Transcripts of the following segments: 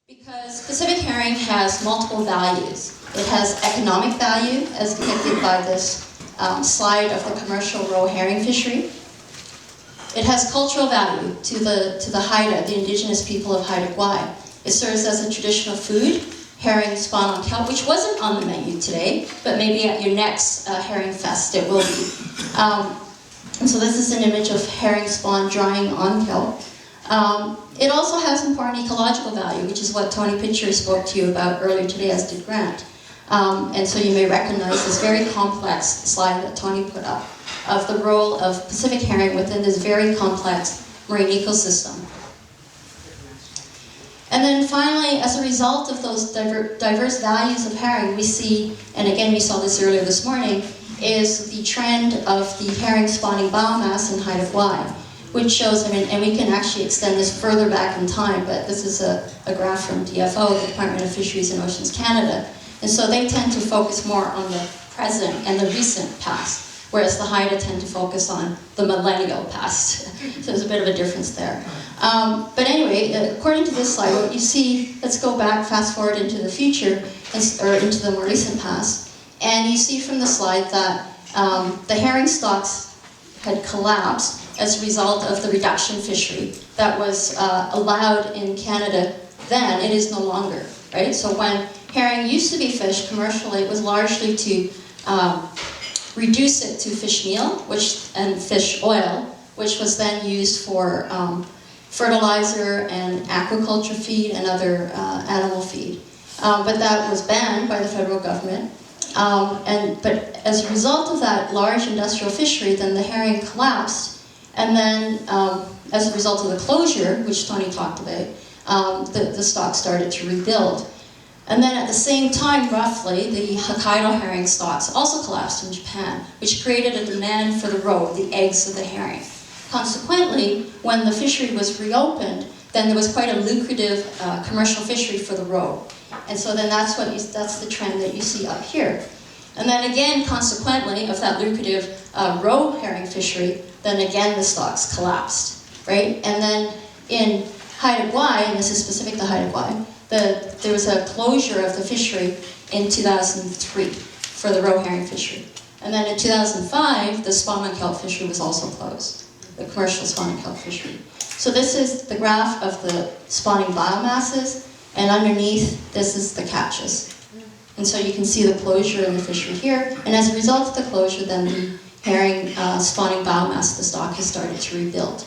Because Pacific herring has multiple values. It has economic value, as depicted by this slide of the commercial roe herring fishery. It has cultural value to the Haida, the indigenous people of Haida Gwaii. It serves as a traditional food. Herring spawn on kelp, which wasn't on the menu today, but maybe at your next HerringFest it will be. And so this is an image of herring spawn drying on kelp. It also has important ecological value, which is what Tony Pitcher spoke to you about earlier today, as did Grant. And so you may recognize this very complex slide that Tony put up of the role of Pacific herring within this very complex marine ecosystem. And then finally, as a result of those diverse values of herring, we see, and again we saw this earlier this morning, is the trend of the herring spawning biomass in Haida Gwaii, which shows, and we can actually extend this further back in time, but this is a graph from DFO, the Department of Fisheries and Oceans Canada. And so they tend to focus more on the present and the recent past, whereas the Haida tend to focus on the millennial past. So there's a bit of a difference there. But anyway, according to this slide, what you see, let's go back, fast forward into the future, or into the more recent past, and you see from the slide that the herring stocks had collapsed as a result of the reduction fishery that was allowed in Canada then. It is no longer, right? So when herring used to be fished commercially, it was largely to reduce it to fish meal and fish oil, which was then used for fertilizer and aquaculture feed and other animal feed. But that was banned by the federal government. But as a result of that large industrial fishery, then the herring collapsed. And then as a result of the closure, which Tony talked about, the stock started to rebuild. And then at the same time, roughly, the Hokkaido herring stocks also collapsed in Japan, which created a demand for the roe, the eggs of the herring. Consequently, when the fishery was reopened, then there was quite a lucrative commercial fishery for the roe. And so then that's the trend that you see up here. And then again, consequently, of that lucrative roe herring fishery, then again the stocks collapsed, right? And then in Haida Gwaii, and this is specific to Haida Gwaii, there was a closure of the fishery in 2003 for the roe herring fishery. And then in 2005, the spawn on kelp fishery was also closed, the commercial spawn on kelp fishery. So this is the graph of the spawning biomasses, and underneath, this is the catches. And so you can see the closure in the fishery here, and as a result of the closure, then the herring spawning biomass, the stock has started to rebuild.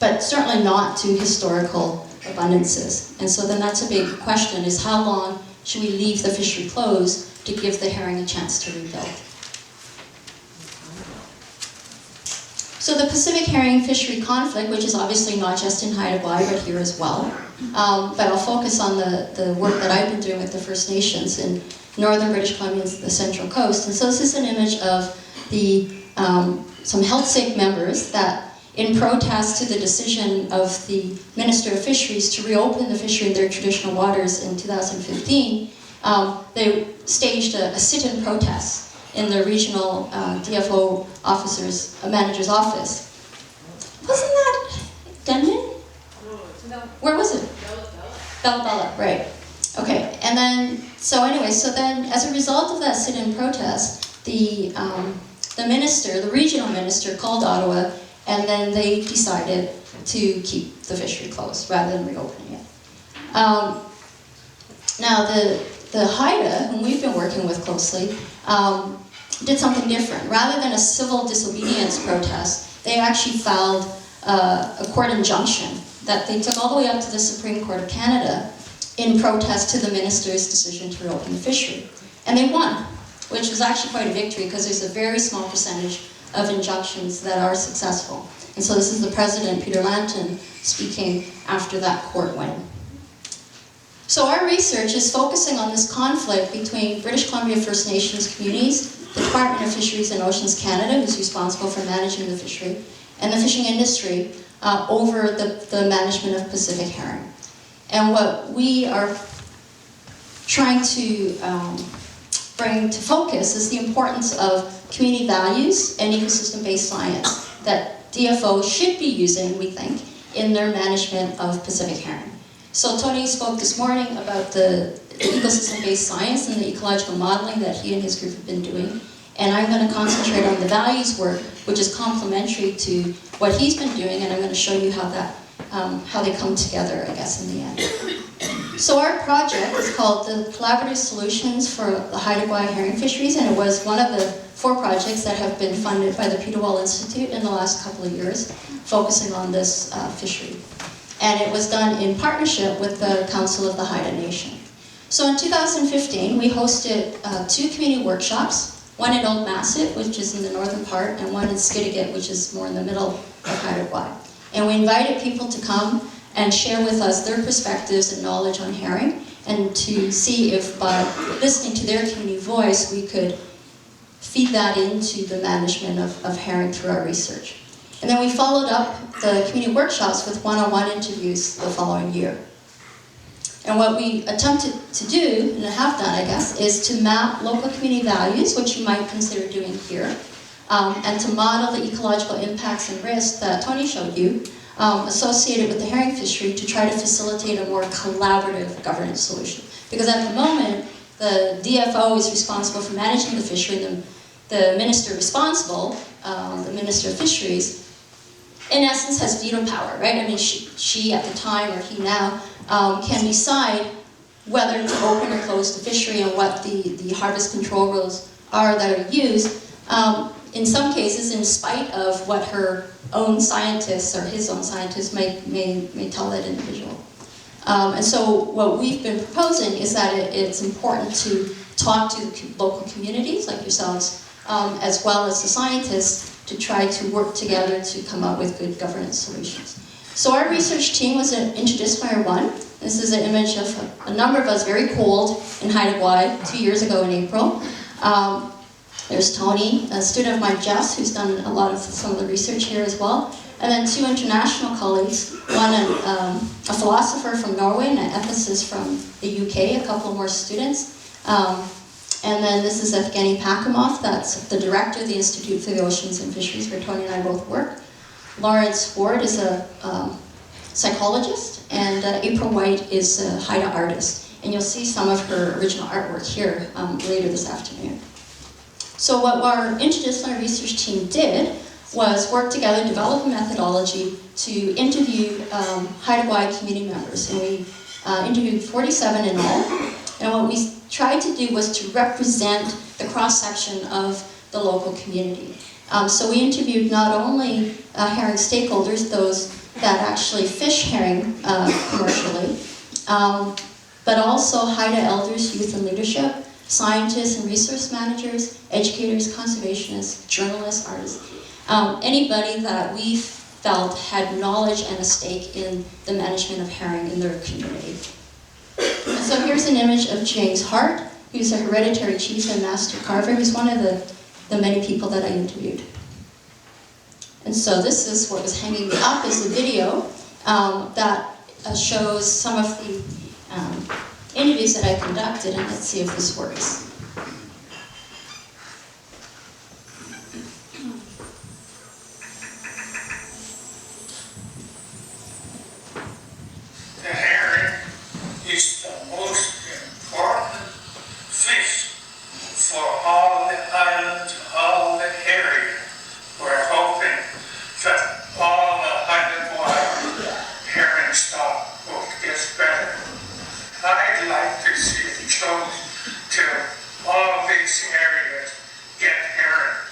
But certainly not to historical abundances. And so then that's a big question, is how long should we leave the fishery closed to give the herring a chance to rebuild? So the Pacific herring fishery conflict, which is obviously not just in Haida Gwaii, but here as well. But I'll focus on the work that I've been doing with the First Nations in northern British Columbia and the Central Coast. And so this is an image of some health-safe members that, in protest to the decision of the Minister of Fisheries to reopen the fishery in their traditional waters in 2015, they staged a sit-in protest in the regional DFO manager's office. Wasn't that Denman? No. Where was it? Bella, right. Okay, and then, so then as a result of that sit-in protest, the regional minister called Ottawa, and then they decided to keep the fishery closed rather than reopening it. Now the Haida, whom we've been working with closely, did something different. Rather than a civil disobedience protest, they actually filed a court injunction that they took all the way up to the Supreme Court of Canada in protest to the minister's decision to reopen the fishery. And they won, which was actually quite a victory because there's a very small percentage of injunctions that are successful. And so this is the president, Peter Lanton, speaking after that court win. So our research is focusing on this conflict between British Columbia First Nations communities, the Department of Fisheries and Oceans Canada, who's responsible for managing the fishery, and the fishing industry over the management of Pacific herring. And what we are trying to bring to focus is the importance of community values and ecosystem-based science that DFO should be using, we think, in their management of Pacific herring. So Tony spoke this morning about the ecosystem-based science and the ecological modeling that he and his group have been doing. And I'm going to concentrate on the values work, which is complementary to what he's been doing, and I'm going to show you how that, how they come together, I guess, in the end. So our project is called the Collaborative Solutions for the Haida Gwaii Herring Fisheries, and it was one of the 4 projects that have been funded by the Peter Wall Institute in the last couple of years, focusing on this fishery. And it was done in partnership with the Council of the Haida Nation. So in 2015, we hosted 2 community workshops, one in Old Massett, which is in the northern part, and one in Skidegate, which is more in the middle of Haida Gwaii. And we invited people to come and share with us their perspectives and knowledge on herring, and to see if by listening to their community voice, we could feed that into the management of herring through our research. And then we followed up the community workshops with one-on-one interviews the following year. And what we attempted to do, and have done I guess, is to map local community values, which you might consider doing here, and to model the ecological impacts and risks that Tony showed you, associated with the herring fishery, to try to facilitate a more collaborative governance solution. Because at the moment, the DFO is responsible for managing the fishery, and the minister responsible, the Minister of Fisheries, in essence has veto power, right? I mean, she at the time, or he now, can decide whether to open or close the fishery and what the harvest control rules are that are used. In some cases, in spite of what her own scientists or his own scientists may tell that individual. And so what we've been proposing is that it's important to talk to the local communities like yourselves, as well as the scientists, to try to work together to come up with good governance solutions. So our research team was an interdisciplinary one. This is an image of a number of us very cold in Haida Gwaii 2 years ago in April. There's Tony, a student of mine, Jess, who's done a lot of some of the research here as well. And then 2 international colleagues, one a philosopher from Norway and an ethicist from the UK, a couple more students. And then this is Evgeny Pakimov, that's the director of the Institute for the Oceans and Fisheries, where Tony and I both work. Lawrence Ward is a psychologist, and April White is a Haida artist. And you'll see some of her original artwork here later this afternoon. So what our interdisciplinary research team did was work together, develop a methodology to interview Haida Gwaii community members. And we interviewed 47 in all. And what we tried to do was to represent the cross-section of the local community. So we interviewed not only herring stakeholders, those that actually fish herring commercially, but also Haida elders, youth and leadership, scientists and resource managers, educators, conservationists, journalists, artists, anybody that we felt had knowledge and a stake in the management of herring in their community. And so here's an image of James Hart, who's a hereditary chief and master carver. He's one of the many people that I interviewed. And so this is what was hanging up, is the video that shows some of the interviews that I conducted, and let's see if this works. The herring is the most important fish for all the islands, all the area. We're hoping that all the Haida Gwaii herring stock will get better. I'd like to see it close to all these areas get herring.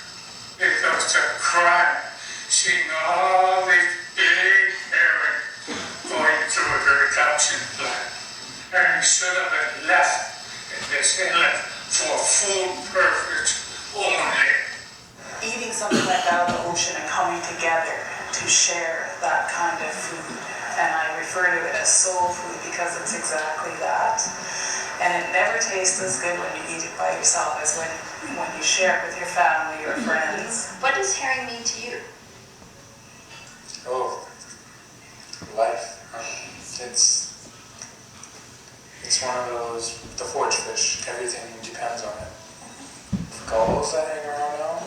Because the crime, seeing all these big herring going through the reduction plant. Herring should have been left in this inlet for food purpose only. Eating something like that out of the ocean and coming together to share that kind of food. And I refer to it as soul food because it's exactly that. And it never tastes as good when you eat it by yourself as when you share it with your family or friends. What does herring mean to you? Oh, life. It's one of those, the forage fish, everything depends on it. Gulls that hang around now,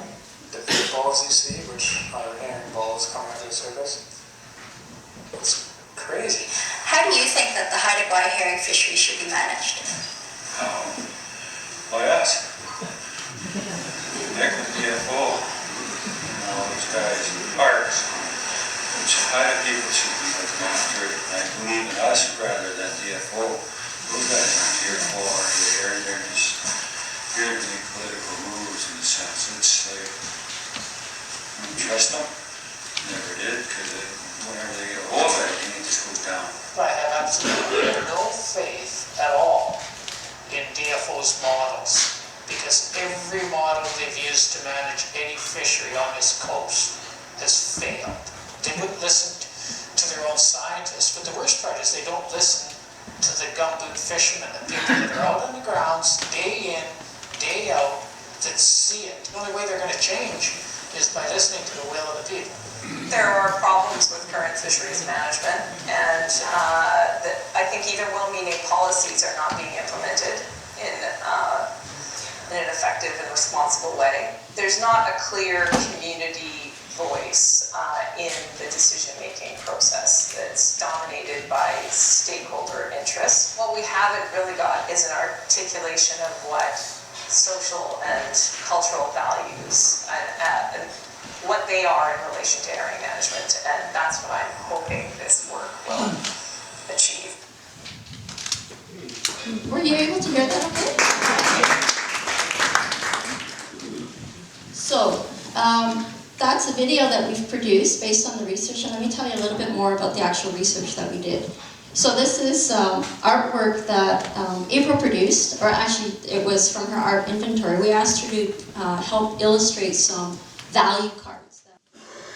the big balls you see, which are herring balls coming to the surface, it's crazy. How do you think that the Haida Gwaii herring fishery should be managed? By us. Connect with DFO, all those guys, parks, which Haida people should be looking after it. I believe in us rather than DFO. Those guys aren't here for the area, they're just here to make political moves in a sense. It's like, I don't trust them. Never did, because whenever they get a hold of it, it just goes down. I have absolutely no faith at all in DFO's models, because every model they've used to manage any fishery on this coast has failed. They wouldn't listen to their own scientists, but the worst part is they don't listen to the gumboot fishermen, the people that are out on the grounds, day in, day out, that see it. The only way they're going to change is by listening to the will of the people. There are problems with current fisheries management, and I think even well-meaning policies are not being implemented in an effective and responsible way. There's not a clear community voice in the decision-making process that's dominated by stakeholder interests. What we haven't really got is an articulation of what social and cultural values and what they are in relation to herring management, and that's what I'm hoping this work will achieve. Were you able to hear that okay? So, that's a video that we've produced based on the research, and let me tell you a little bit more about the actual research that we did. So this is artwork that April produced, or actually it was from her art inventory. We asked her to help illustrate some value cards.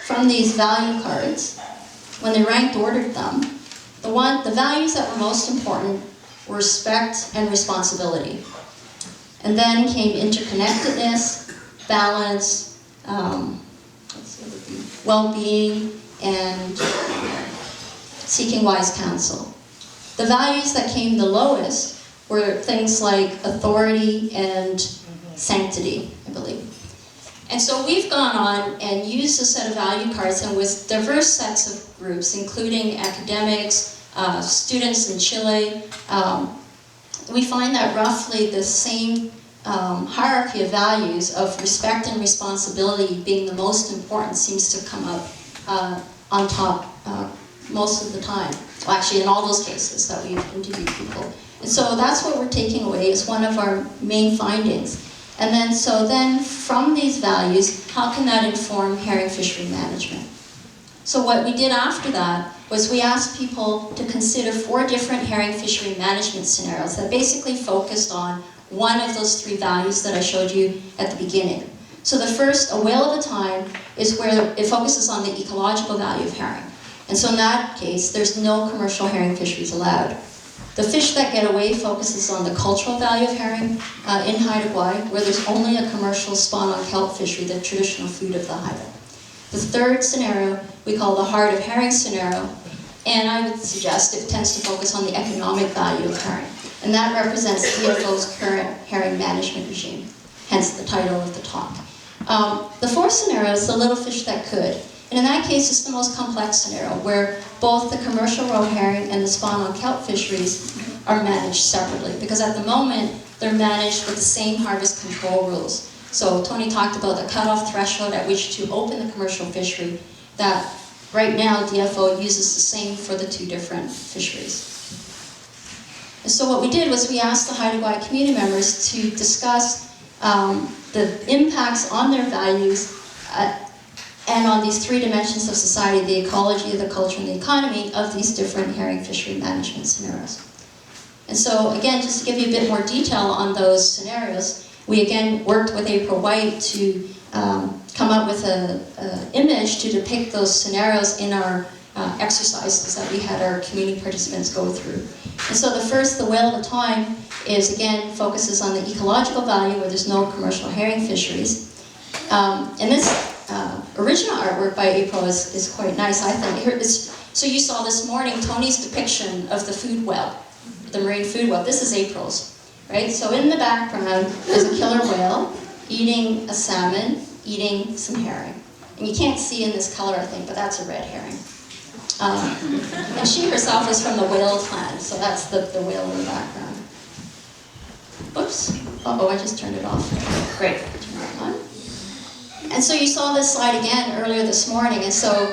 From these value cards, when they ranked ordered them, the values that were most important were respect and responsibility. And then came interconnectedness, balance, well-being, and seeking wise counsel. The values that came the lowest were things like authority and sanctity, I believe. And so we've gone on and used a set of value cards, and with diverse sets of groups, including academics, students in Chile, we find that roughly the same hierarchy of values of respect and responsibility being the most important seems to come up on top most of the time. Well, actually, in all those cases that we've interviewed people. And so that's what we're taking away as one of our main findings. And then, from these values, how can that inform herring fishery management? So what we did after that was we asked people to consider 4 different herring fishery management scenarios that basically focused on one of those 3 values that I showed you at the beginning. So the first, a whale at a time, is where it focuses on the ecological value of herring. And so in that case, there's no commercial herring fisheries allowed. The fish that get away focuses on the cultural value of herring in Haida Gwaii, where there's only a commercial spawn on kelp fishery, the traditional food of the Haida. The third scenario we call the heart of herring scenario, and I would suggest it tends to focus on the economic value of herring. And that represents DFO's current herring management regime, hence the title of the talk. The fourth scenario is the little fish that could. And in that case, it's the most complex scenario, where both the commercial roe herring and the spawn on kelp fisheries are managed separately. Because at the moment, they're managed with the same harvest control rules. So Tony talked about the cutoff threshold at which to open the commercial fishery, that right now DFO uses the same for the 2 different fisheries. And so what we did was we asked the Haida Gwaii community members to discuss the impacts on their values and on these 3 dimensions of society, the ecology, the culture, and the economy of these different herring fishery management scenarios. And so again, just to give you a bit more detail on those scenarios, we again worked with April White to come up with an image to depict those scenarios in our exercises that we had our community participants go through. And so the first, the whale at a time, is again focuses on the ecological value where there's no commercial herring fisheries. And this original artwork by April is quite nice, I think. So you saw this morning Tony's depiction of the food web, the marine food web. This is April's, right? So in the background is a killer whale eating a salmon, eating some herring. And you can't see in this color, I think, but that's a red herring. And she herself is from the whale clan, so that's the whale in the background. Oops. Uh-oh, I just turned it off. Great. Turn it on. And so you saw this slide again earlier this morning, and so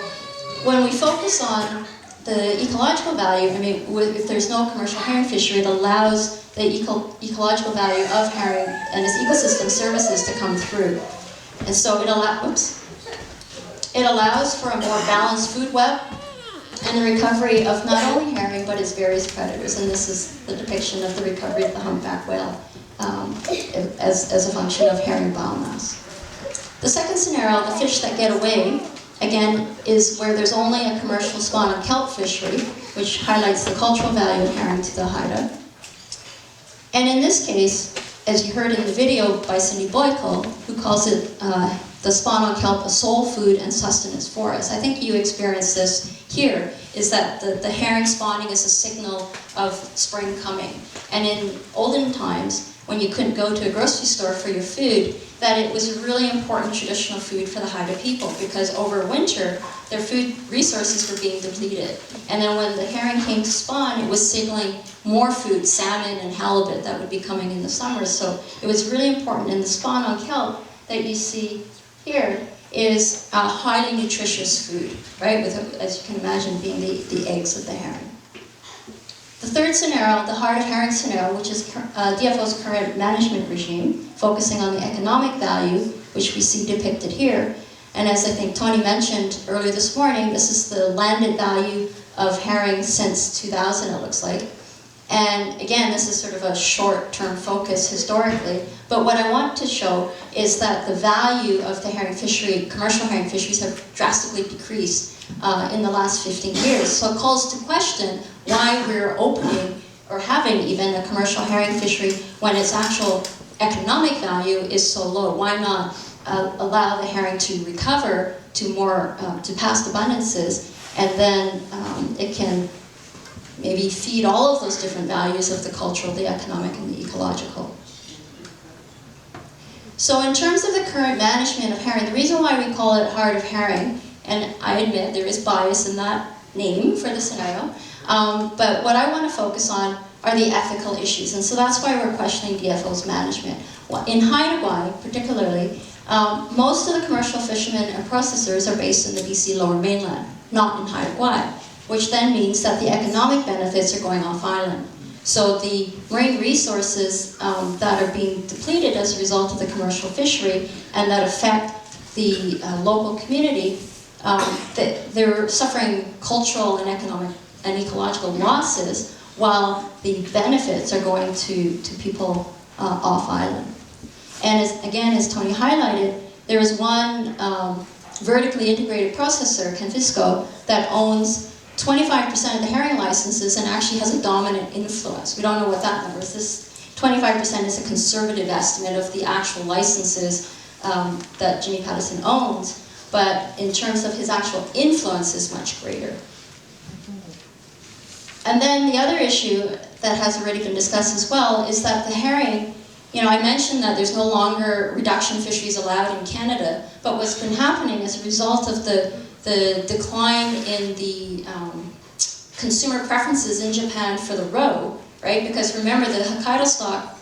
when we focus on the ecological value, I mean, if there's no commercial herring fishery, it allows the ecological value of herring and its ecosystem services to come through. And so it allows for a more balanced food web and the recovery of not only herring, but its various predators. And this is the depiction of the recovery of the humpback whale as a function of herring biomass. The second scenario, the fish that get away, again, is where there's only a commercial spawn of kelp fishery, which highlights the cultural value of herring to the Haida. And in this case, as you heard in the video by Cindy Boyko, who calls it the spawn on kelp a soul food and sustenance for us. I think you experienced this here, is that the herring spawning is a signal of spring coming. And in olden times, when you couldn't go to a grocery store for your food, that it was a really important traditional food for the Haida people, because over winter, their food resources were being depleted. And then when the herring came to spawn, it was signaling more food, salmon and halibut, that would be coming in the summer. So it was really important. And the spawn on kelp that you see here is a highly nutritious food, right? With, as you can imagine, being the eggs of the herring. The third scenario, the heart of herring scenario, which is DFO's current management regime, focusing on the economic value, which we see depicted here. And as I think Tony mentioned earlier this morning, this is the landed value of herring since 2000, it looks like. And again, this is sort of a short-term focus historically. But what I want to show is that the value of the herring fishery, commercial herring fisheries, have drastically decreased in the last 15 years. So it calls to question why we're opening or having even a commercial herring fishery when its actual economic value is so low. Why not allow the herring to recover to more to past abundances, and then it can maybe feed all of those different values of the cultural, the economic, and the ecological. So in terms of the current management of herring, the reason why we call it heart of herring, and I admit there is bias in that name for the scenario, but what I want to focus on are the ethical issues, and so that's why we're questioning DFO's management. In Haida Gwaii, particularly, most of the commercial fishermen and processors are based in the BC Lower Mainland, not in Haida Gwaii, which then means that the economic benefits are going off island. So the marine resources that are being depleted as a result of the commercial fishery and that affect the local community, they're suffering cultural and economic and ecological losses, while the benefits are going to people off island. And as Tony highlighted, there is one vertically integrated processor, Canfisco, that owns 25% of the herring licenses and actually has a dominant influence. We don't know what that number is. This 25% is a conservative estimate of the actual licenses that Jimmy Pattison owns, but in terms of his actual influence is much greater. And then the other issue that has already been discussed as well is that the herring, I mentioned that there's no longer reduction fisheries allowed in Canada, but what's been happening as a result of the decline in the consumer preferences in Japan for the roe, right? Because remember, the Hokkaido stock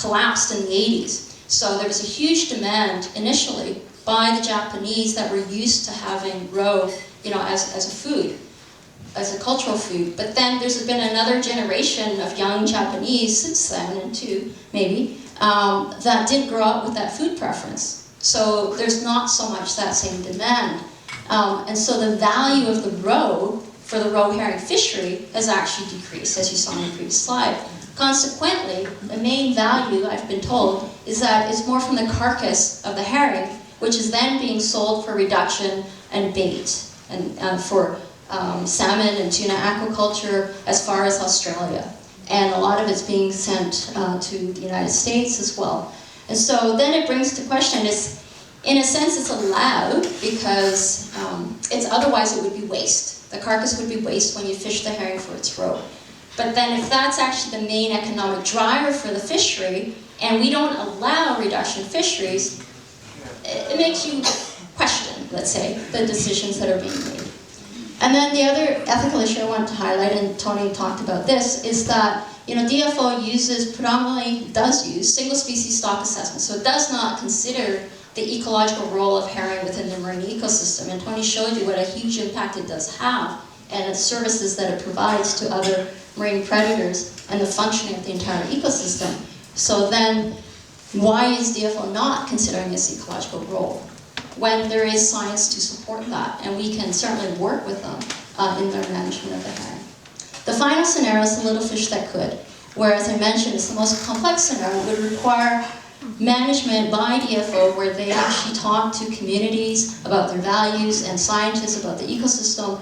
collapsed in the 80s. So there was a huge demand initially by the Japanese that were used to having roe, as a food, as a cultural food. But then there's been another generation of young Japanese since then, and two maybe, that didn't grow up with that food preference. So there's not so much that same demand. And so the value of the roe for the roe herring fishery has actually decreased, as you saw in the previous slide. Consequently, the main value, I've been told, is that it's more from the carcass of the herring, which is then being sold for reduction and bait, and for salmon and tuna aquaculture as far as Australia. And a lot of it's being sent to the United States as well. And so then it brings to question, in a sense it's allowed because otherwise it would be waste. The carcass would be waste when you fish the herring for its roe. But then if that's actually the main economic driver for the fishery, and we don't allow reduction fisheries, it makes you question, let's say, the decisions that are being made. And then the other ethical issue I want to highlight, and Tony talked about this, is that DFO does use single species stock assessment. So it does not consider the ecological role of herring within the marine ecosystem. And Tony showed you what a huge impact it does have, and the services that it provides to other marine predators and the functioning of the entire ecosystem. So then, why is DFO not considering this ecological role when there is science to support that? And we can certainly work with them in their management of the herring. The final scenario is the little fish that could, where, as I mentioned, it's the most complex scenario. It would require management by DFO where they actually talk to communities about their values and scientists about the ecosystem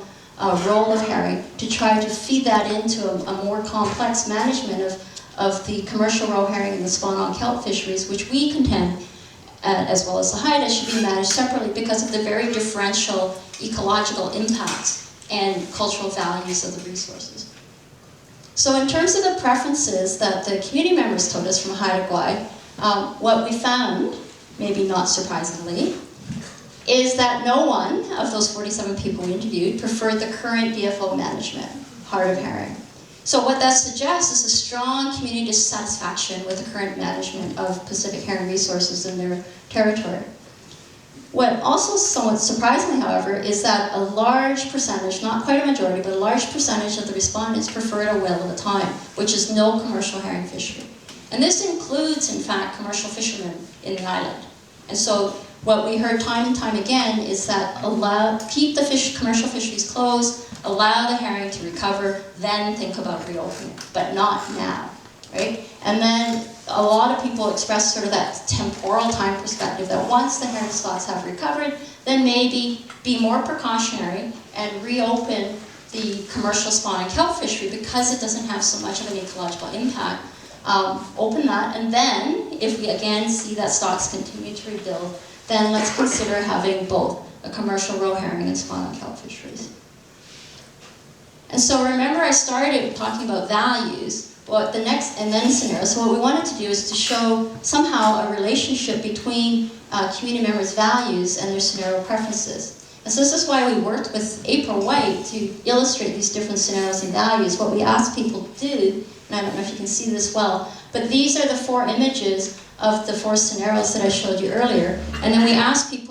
role of herring to try to feed that into a more complex management of the commercial roe herring and the spawn-on kelp fisheries, which we contend, as well as the Haida, should be managed separately because of the very differential ecological impacts and cultural values of the resources. So in terms of the preferences that the community members told us from Haida Gwaii, what we found, maybe not surprisingly, is that no one of those 47 people we interviewed preferred the current DFO management, heart of herring. So what that suggests is a strong community dissatisfaction with the current management of Pacific herring resources in their territory. What also somewhat surprisingly, however, is that a large percentage, not quite a majority, but a large percentage of the respondents preferred a whale at a time, which is no commercial herring fishery. And this includes, in fact, commercial fishermen in the island. And so what we heard time and time again is that keep the commercial fisheries closed, allow the herring to recover, then think about reopening, but not now, right? And then a lot of people express sort of that temporal time perspective that once the herring stocks have recovered, then maybe be more precautionary and reopen the commercial spawning kelp fishery because it doesn't have so much of an ecological impact. Open that, and then if we again see that stocks continue to rebuild, then let's consider having both a commercial roe herring and spawn-on kelp fisheries. And so remember I started talking about values. Well, the next and then scenario. So what we wanted to do is to show somehow a relationship between community members' values and their scenario preferences. And so this is why we worked with April White to illustrate these different scenarios and values. What we asked people to do, and I don't know if you can see this well, but these are the 4 images of the 4 scenarios that I showed you earlier. And then we asked people